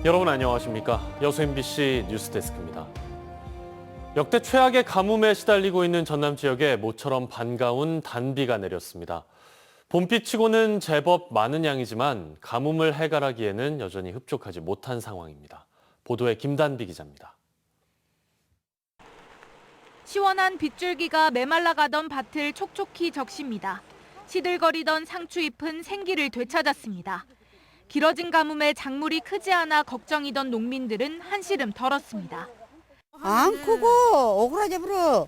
여러분 안녕하십니까? 여수 MBC 뉴스데스크입니다. 역대 최악의 가뭄에 시달리고 있는 전남 지역에 모처럼 반가운 단비가 내렸습니다. 봄비치고는 제법 많은 양이지만 가뭄을 해결하기에는 여전히 흡족하지 못한 상황입니다. 보도에 김단비 기자입니다. 시원한 빗줄기가 메말라가던 밭을 촉촉히 적십니다. 시들거리던 상추잎은 생기를 되찾았습니다. 길어진 가뭄에 작물이 크지 않아 걱정이던 농민들은 한시름 덜었습니다. 안 크고 오그라져 버려.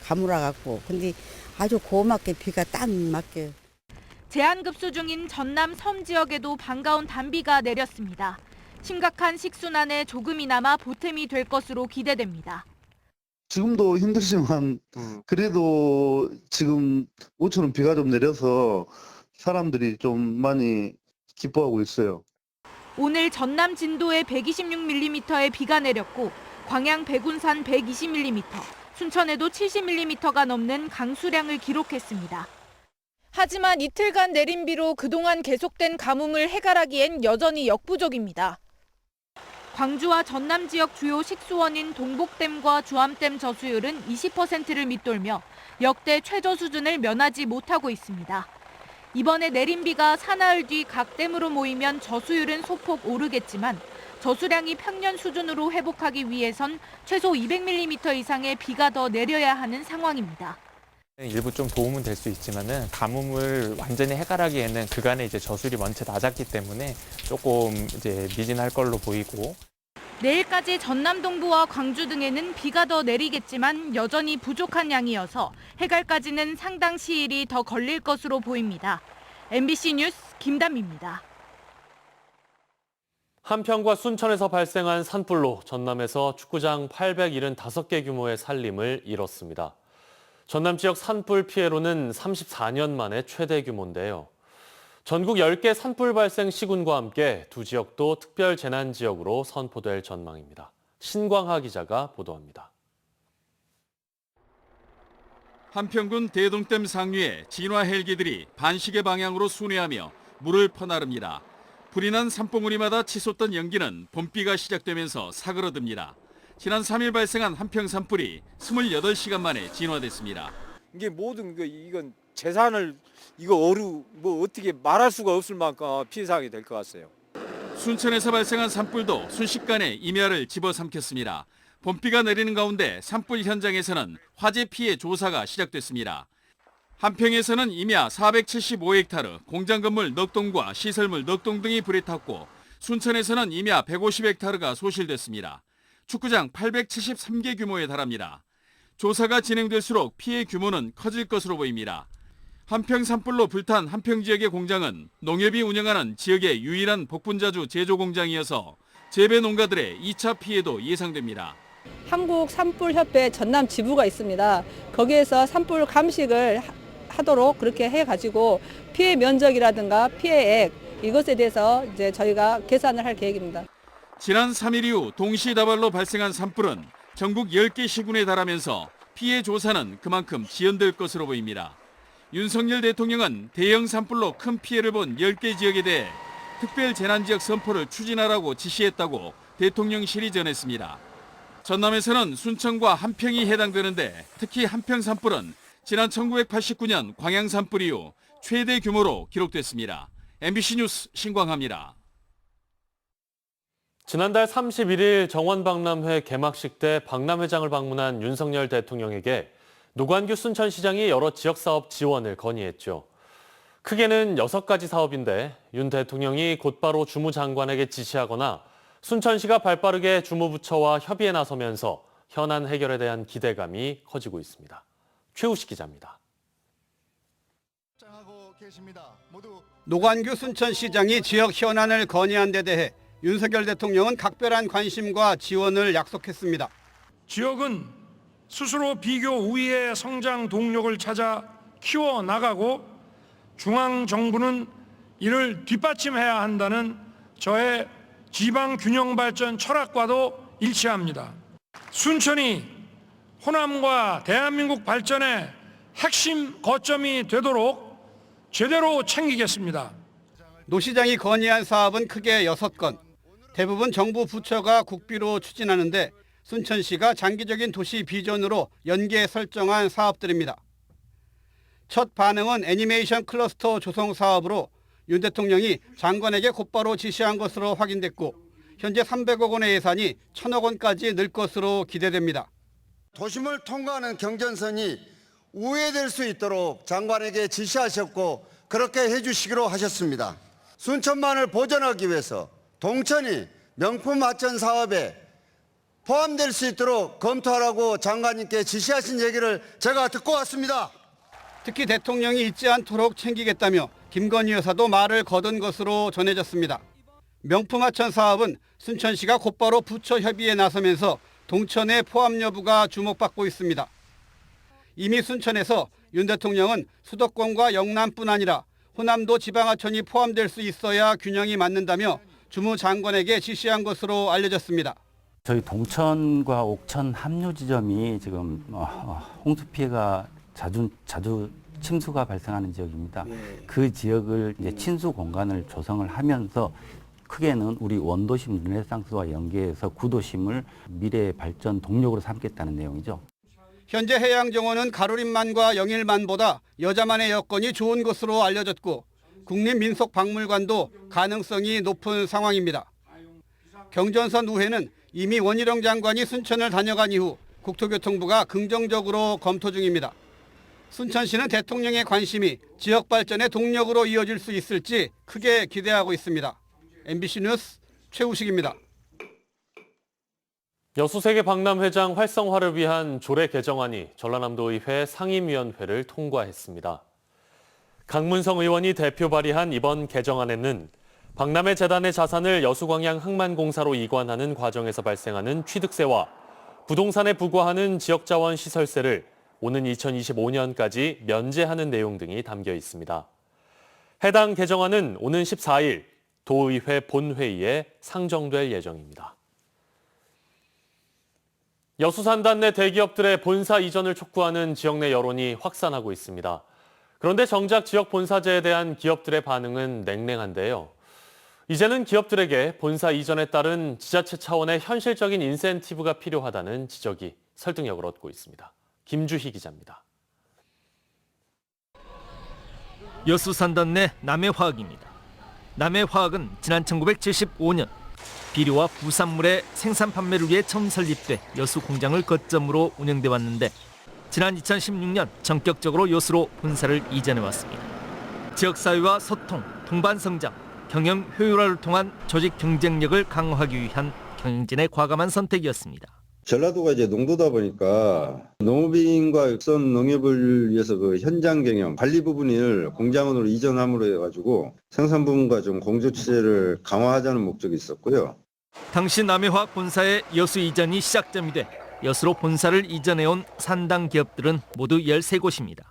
가물어 갖고. 근데 아주 고맙게 비가 딱 맞게. 제한급수 중인 전남 섬 지역에도 반가운 단비가 내렸습니다. 심각한 식순환에 조금이나마 보탬이 될 것으로 기대됩니다. 지금도 힘들지만 그래도 지금 모처럼 비가 좀 내려서 사람들이 좀 많이 기뻐하고 있어요. 오늘 전남 진도에 126mm의 비가 내렸고 광양 백운산 120mm, 순천에도 70mm가 넘는 강수량을 기록했습니다. 하지만 이틀간 내린 비로 그동안 계속된 가뭄을 해결하기엔 여전히 역부족입니다. 광주와 전남 지역 주요 식수원인 동복댐과 주암댐 저수율은 20%를 밑돌며 역대 최저 수준을 면하지 못하고 있습니다. 이번에 내린 비가 사나흘 뒤 각 댐으로 모이면 저수율은 소폭 오르겠지만 저수량이 평년 수준으로 회복하기 위해선 최소 200mm 이상의 비가 더 내려야 하는 상황입니다. 일부 좀 도움은 될 수 있지만은 가뭄을 완전히 해결하기에는 그간의 저수율이 원체 낮았기 때문에 조금 미진할 걸로 보이고. 내일까지 전남 동부와 광주 등에는 비가 더 내리겠지만 여전히 부족한 양이어서 해갈까지는 상당 시일이 더 걸릴 것으로 보입니다. MBC 뉴스 김담입니다. 한평과 순천에서 발생한 산불로 전남에서 축구장 875개 규모의 살림을 잃었습니다. 전남 지역 산불 피해로는 34년 만에 최대 규모인데요. 전국 10개 산불 발생 시군과 함께 두 지역도 특별 재난 지역으로 선포될 전망입니다. 신광하 기자가 보도합니다. 한평군 대동댐 상류에 진화 헬기들이 반시계 방향으로 순회하며 물을 퍼나릅니다. 불이 난 산봉우리마다 치솟던 연기는 봄비가 시작되면서 사그러듭니다. 지난 3일 발생한 한평 산불이 28시간 만에 진화됐습니다. 이게 모든 이건 재산을 어떻게 말할 수가 없을 만큼 피해 사항이 될 것 같아요. 순천에서 발생한 산불도 순식간에 임야를 집어삼켰습니다. 봄비가 내리는 가운데 산불 현장에서는 화재 피해 조사가 시작됐습니다. 한평에서는 임야 475헥타르, 공장 건물 넉 동과 시설물 넉 동 등이 불에 탔고 순천에서는 임야 150헥타르가 소실됐습니다. 축구장 873개 규모에 달합니다. 조사가 진행될수록 피해 규모는 커질 것으로 보입니다. 한평 산불로 불탄 한평 지역의 공장은 농협이 운영하는 지역의 유일한 복분자주 제조 공장이어서 재배 농가들의 2차 피해도 예상됩니다. 한국산불협회 전남 지부가 있습니다. 거기에서 산불 감식을 하도록 그렇게 해가지고 피해 면적이라든가 피해액 이것에 대해서 저희가 계산을 할 계획입니다. 지난 3일 이후 동시다발로 발생한 산불은 전국 10개 시군에 달하면서 피해 조사는 그만큼 지연될 것으로 보입니다. 윤석열 대통령은 대형 산불로 큰 피해를 본 10개 지역에 대해 특별 재난지역 선포를 추진하라고 지시했다고 대통령실이 전했습니다. 전남에서는 순천과 한평이 해당되는데 특히 한평 산불은 지난 1989년 광양 산불 이후 최대 규모로 기록됐습니다. MBC 뉴스 신광하입니다. 지난달 31일 정원박람회 개막식 때 박람회장을 방문한 윤석열 대통령에게 노관규 순천시장이 여러 지역사업 지원을 건의했죠. 크게는 6가지 사업인데 윤 대통령이 곧바로 주무장관에게 지시하거나 순천시가 발빠르게 주무부처와 협의에 나서면서 현안 해결에 대한 기대감이 커지고 있습니다. 최우식 기자입니다. 노관규 순천시장이 지역 현안을 건의한 데 대해 윤석열 대통령은 각별한 관심과 지원을 약속했습니다. 지역은 스스로 비교 우위의 성장 동력을 찾아 키워나가고 중앙정부는 이를 뒷받침해야 한다는 저의 지방균형발전 철학과도 일치합니다. 순천이 호남과 대한민국 발전의 핵심 거점이 되도록 제대로 챙기겠습니다. 노 시장이 건의한 사업은 크게 6건. 대부분 정부 부처가 국비로 추진하는데 순천시가 장기적인 도시 비전으로 연계해 설정한 사업들입니다. 첫 반응은 애니메이션 클러스터 조성 사업으로 윤 대통령이 장관에게 곧바로 지시한 것으로 확인됐고 현재 300억 원의 예산이 1,000억 원까지 늘 것으로 기대됩니다. 도심을 통과하는 경전선이 우회될 수 있도록 장관에게 지시하셨고 그렇게 해주시기로 하셨습니다. 순천만을 보존하기 위해서 동천이 명품 하천 사업에 포함될 수 있도록 검토하라고 장관님께 지시하신 얘기를 제가 듣고 왔습니다. 특히 대통령이 잊지 않도록 챙기겠다며 김건희 여사도 말을 거둔 것으로 전해졌습니다. 명품 하천 사업은 순천시가 곧바로 부처 협의에 나서면서 동천의 포함 여부가 주목받고 있습니다. 이미 순천에서 윤 대통령은 수도권과 영남뿐 아니라 호남도 지방하천이 포함될 수 있어야 균형이 맞는다며 주무장관에게 지시한 것으로 알려졌습니다. 저희 동천과 옥천 합류 지점이 지금 홍수 피해가 자주 침수가 발생하는 지역입니다. 그 지역을 이제 친수 공간을 조성을 하면서 크게는 우리 원도심 르네상스와 연계해서 구도심을 미래 발전 동력으로 삼겠다는 내용이죠. 현재 해양정원은 가로림만과 영일만보다 여자만의 여건이 좋은 것으로 알려졌고 국립민속박물관도 가능성이 높은 상황입니다. 경전선 우회는 이미 원희룡 장관이 순천을 다녀간 이후 국토교통부가 긍정적으로 검토 중입니다. 순천시는 대통령의 관심이 지역 발전의 동력으로 이어질 수 있을지 크게 기대하고 있습니다. MBC 뉴스 최우식입니다. 여수세계 박람회장 활성화를 위한 조례 개정안이 전라남도의회 상임위원회를 통과했습니다. 강문성 의원이 대표 발의한 이번 개정안에는 박람회 재단의 자산을 여수광양 흑만공사로 이관하는 과정에서 발생하는 취득세와 부동산에 부과하는 지역자원 시설세를 오는 2025년까지 면제하는 내용 등이 담겨 있습니다. 해당 개정안은 오는 14일 도의회 본회의에 상정될 예정입니다. 여수 산단 내 대기업들의 본사 이전을 촉구하는 지역 내 여론이 확산하고 있습니다. 그런데 정작 지역 본사제에 대한 기업들의 반응은 냉랭한데요. 이제는 기업들에게 본사 이전에 따른 지자체 차원의 현실적인 인센티브가 필요하다는 지적이 설득력을 얻고 있습니다. 김주희 기자입니다. 여수 산단 내 남해화학입니다. 남해화학은 지난 1975년 비료와 부산물의 생산 판매를 위해 처음 설립돼 여수 공장을 거점으로 운영돼 왔는데 지난 2016년 전격적으로 여수로 본사를 이전해 왔습니다. 지역사회와 소통, 동반 성장, 경영 효율화를 통한 조직 경쟁력을 강화하기 위한 경영진의 과감한 선택이었습니다. 전라도가 이제 농도다 보니까 농업인과 육선 농협을 위해서 그 현장 경영, 관리 부분을 공장원으로 이전함으로 해가지고 생산 부분과 좀 공조 체제를 강화하자는 목적이 있었고요. 당시 남해화학 본사의 여수 이전이 시작점이 돼 여수로 본사를 이전해온 산단 기업들은 모두 13곳입니다.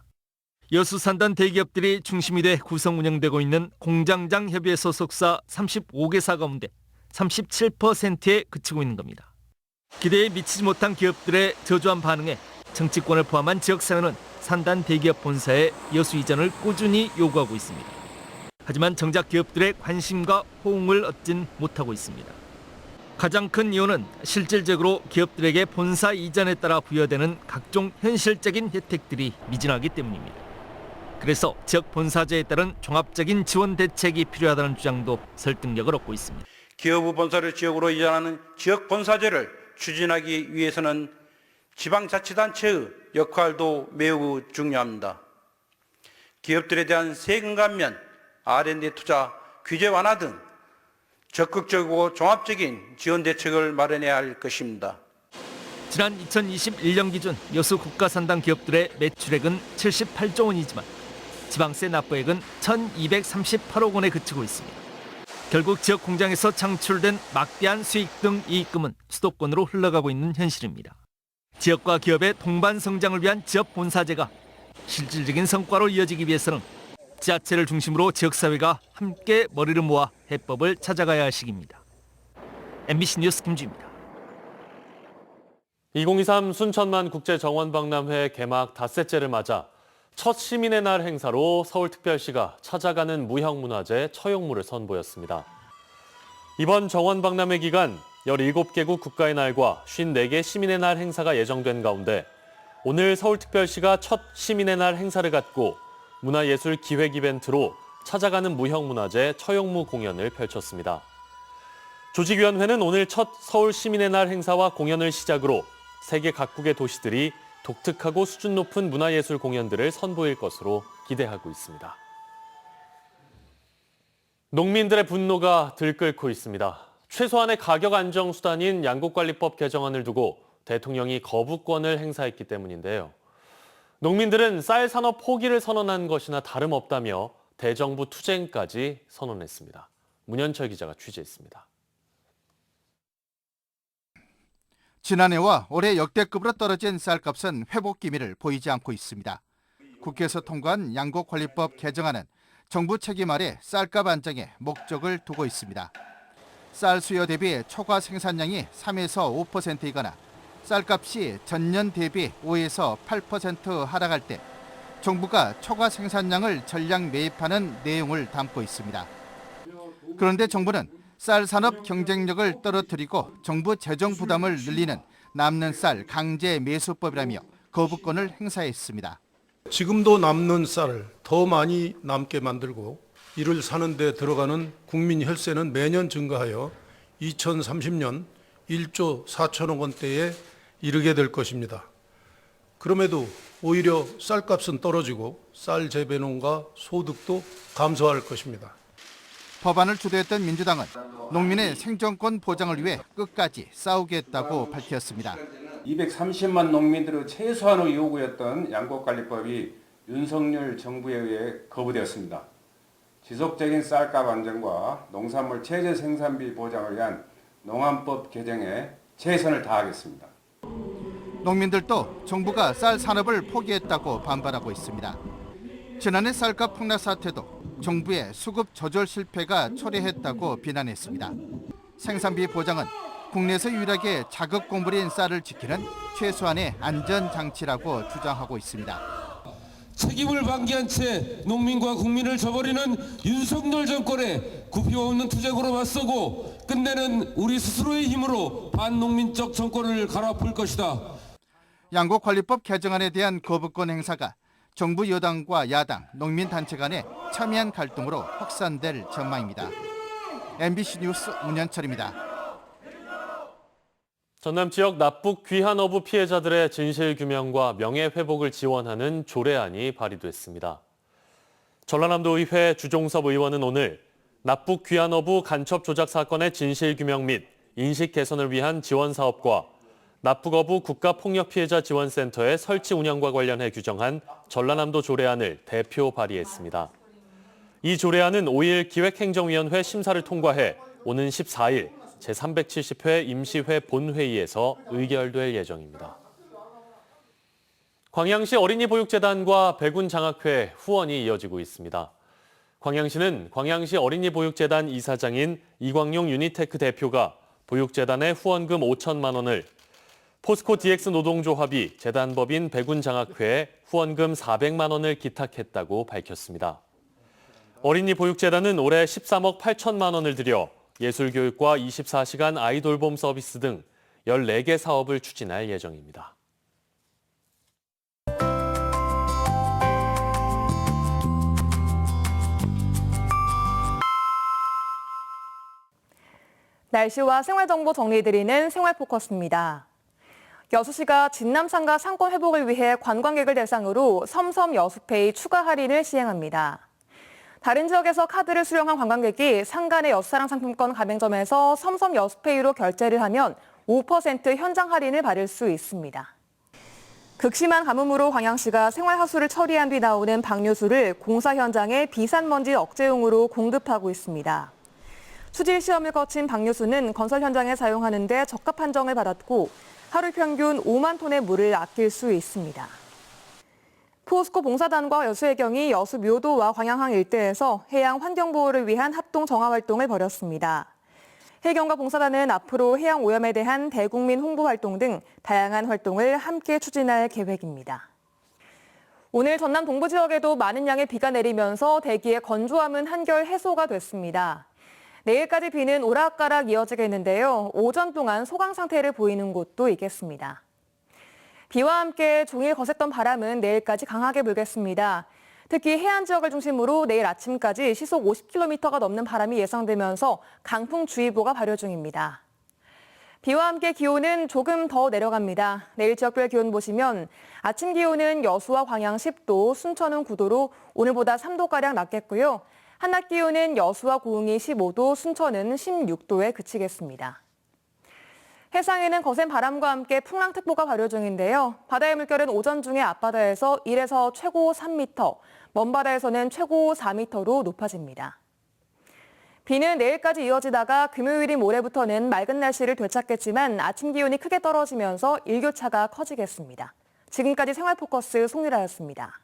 여수 산단 대기업들이 중심이 돼 구성 운영되고 있는 공장장 협의회 소속사 35개사 가운데 37%에 그치고 있는 겁니다. 기대에 미치지 못한 기업들의 저조한 반응에 정치권을 포함한 지역사회는 산단 대기업 본사의 여수 이전을 꾸준히 요구하고 있습니다. 하지만 정작 기업들의 관심과 호응을 얻진 못하고 있습니다. 가장 큰 이유는 실질적으로 기업들에게 본사 이전에 따라 부여되는 각종 현실적인 혜택들이 미진하기 때문입니다. 그래서 지역 본사제에 따른 종합적인 지원 대책이 필요하다는 주장도 설득력을 얻고 있습니다. 기업의 본사를 지역으로 이전하는 지역 본사제를 추진하기 위해서는 지방자치단체의 역할도 매우 중요합니다. 기업들에 대한 세금 감면, R&D 투자, 규제 완화 등 적극적이고 종합적인 지원 대책을 마련해야 할 것입니다. 지난 2021년 기준 여수 국가산단 기업들의 매출액은 78조 원이지만 지방세 납부액은 1,238억 원에 그치고 있습니다. 결국 지역 공장에서 창출된 막대한 수익 등 이익금은 수도권으로 흘러가고 있는 현실입니다. 지역과 기업의 동반 성장을 위한 지역 본사제가 실질적인 성과로 이어지기 위해서는 지자체를 중심으로 지역사회가 함께 머리를 모아 해법을 찾아가야 할 시기입니다. MBC 뉴스 김주입니다. 2023 순천만 국제정원박람회 개막 닷새째를 맞아 첫 시민의 날 행사로 서울특별시가 찾아가는 무형문화재 처용물을 선보였습니다. 이번 정원 박람회 기간 17개국 국가의 날과 54개 시민의 날 행사가 예정된 가운데 오늘 서울특별시가 첫 시민의 날 행사를 갖고 문화예술 기획 이벤트로 찾아가는 무형문화재 처용무 공연을 펼쳤습니다. 조직위원회는 오늘 첫 서울 시민의 날 행사와 공연을 시작으로 세계 각국의 도시들이 독특하고 수준 높은 문화예술 공연들을 선보일 것으로 기대하고 있습니다. 농민들의 분노가 들끓고 있습니다. 최소한의 가격 안정 수단인 양곡관리법 개정안을 두고 대통령이 거부권을 행사했기 때문인데요. 농민들은 쌀 산업 포기를 선언한 것이나 다름없다며 대정부 투쟁까지 선언했습니다. 문현철 기자가 취재했습니다. 지난해와 올해 역대급으로 떨어진 쌀값은 회복 기미를 보이지 않고 있습니다. 국회에서 통과한 양곡관리법 개정안은 정부 책임 아래 쌀값 안정에 목적을 두고 있습니다. 쌀 수요 대비 초과 생산량이 3에서 5%이거나 쌀값이 전년 대비 5에서 8% 하락할 때 정부가 초과 생산량을 전량 매입하는 내용을 담고 있습니다. 그런데 정부는 쌀 산업 경쟁력을 떨어뜨리고 정부 재정 부담을 늘리는 남는 쌀 강제 매수법이라며 거부권을 행사했습니다. 지금도 남는 쌀을 더 많이 남게 만들고 이를 사는 데 들어가는 국민 혈세는 매년 증가하여 2030년 1조 4천억 원대에 이르게 될 것입니다. 그럼에도 오히려 쌀값은 떨어지고 쌀 재배농가 소득도 감소할 것입니다. 법안을 주도했던 민주당은 농민의 생존권 보장을 위해 끝까지 싸우겠다고 밝혔습니다. 230만 농민들의 최소한의 요구였던 양곡관리법이 윤석열 정부에 의해 거부되었습니다. 지속적인 쌀값 안정과 농산물 최저 생산비 보장을 위한 농안법 개정에 최선을 다하겠습니다. 농민들도 정부가 쌀 산업을 포기했다고 반발하고 있습니다. 지난해 쌀값 폭락 사태도 정부의 수급 조절 실패가 초래했다고 비난했습니다. 생산비 보장은 국내에서 유일하게 자급 공물인 쌀을 지키는 최소한의 안전장치라고 주장하고 있습니다. 책임을 방기한 채 농민과 국민을 저버리는 윤석열 정권의 굽힘없는 투쟁으로 맞서고 끝내는 우리 스스로의 힘으로 반농민적 정권을 갈아엎을 것이다. 양곡관리법 개정안에 대한 거부권 행사가 정부 여당과 야당, 농민단체 간의 첨예한 갈등으로 확산될 전망입니다. MBC 뉴스 문현철입니다. 전남 지역 납북 귀환어부 피해자들의 진실규명과 명예회복을 지원하는 조례안이 발의됐습니다. 전라남도의회 주종섭 의원은 오늘 납북 귀환어부 간첩 조작 사건의 진실규명 및 인식 개선을 위한 지원 사업과 납북어부 국가폭력피해자 지원센터의 설치 운영과 관련해 규정한 전라남도 조례안을 대표 발의했습니다. 이 조례안은 5일 기획행정위원회 심사를 통과해 오는 14일 제370회 임시회 본회의에서 의결될 예정입니다. 광양시 어린이보육재단과 백운장학회 후원이 이어지고 있습니다. 광양시는 광양시 어린이보육재단 이사장인 이광용 유니테크 대표가 보육재단에 후원금 5천만 원을, 포스코 DX 노동조합이 재단법인 백운장학회에 후원금 400만 원을 기탁했다고 밝혔습니다. 어린이보육재단은 올해 13억 8천만 원을 들여 예술교육과 24시간 아이돌봄 서비스 등 14개 사업을 추진할 예정입니다. 날씨와 생활정보 정리해드리는 생활포커스입니다. 여수시가 진남상가 상권 회복을 위해 관광객을 대상으로 섬섬 여수페이 추가 할인을 시행합니다. 다른 지역에서 카드를 수령한 관광객이 상간의 여수사랑 상품권 가맹점에서 섬섬 여수페이로 결제를 하면 5% 현장 할인을 받을 수 있습니다. 극심한 가뭄으로 광양시가 생활하수를 처리한 뒤 나오는 방류수를 공사 현장에 비산먼지 억제용으로 공급하고 있습니다. 수질 시험을 거친 방류수는 건설 현장에 사용하는 데 적합한 정을 받았고 하루 평균 5만 톤의 물을 아낄 수 있습니다. 포스코 봉사단과 여수해경이 여수 묘도와 광양항 일대에서 해양 환경 보호를 위한 합동 정화 활동을 벌였습니다. 해경과 봉사단은 앞으로 해양 오염에 대한 대국민 홍보 활동 등 다양한 활동을 함께 추진할 계획입니다. 오늘 전남 동부 지역에도 많은 양의 비가 내리면서 대기의 건조함은 한결 해소가 됐습니다. 내일까지 비는 오락가락 이어지겠는데요. 오전 동안 소강 상태를 보이는 곳도 있겠습니다. 비와 함께 종일 거셌던 바람은 내일까지 강하게 불겠습니다. 특히 해안 지역을 중심으로 내일 아침까지 시속 50km가 넘는 바람이 예상되면서 강풍주의보가 발효 중입니다. 비와 함께 기온은 조금 더 내려갑니다. 내일 지역별 기온 보시면 아침 기온은 여수와 광양 10도, 순천은 9도로 오늘보다 3도가량 낮겠고요. 한낮 기온은 여수와 고흥이 15도, 순천은 16도에 그치겠습니다. 해상에는 거센 바람과 함께 풍랑특보가 발효 중인데요. 바다의 물결은 오전 중에 앞바다에서 1에서 최고 3m, 먼바다에서는 최고 4m로 높아집니다. 비는 내일까지 이어지다가 금요일인 모레부터는 맑은 날씨를 되찾겠지만 아침 기온이 크게 떨어지면서 일교차가 커지겠습니다. 지금까지 생활포커스 송유라였습니다.